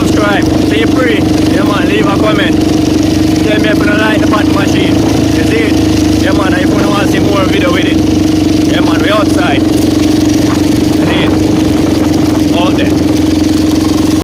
subscribe. Feel free. Yeah, man, leave a comment. Tell me if you don't like the bat machine. You see it? Yeah, man, if you want to see more video with it. Yeah, man, we outside. You see it? All day.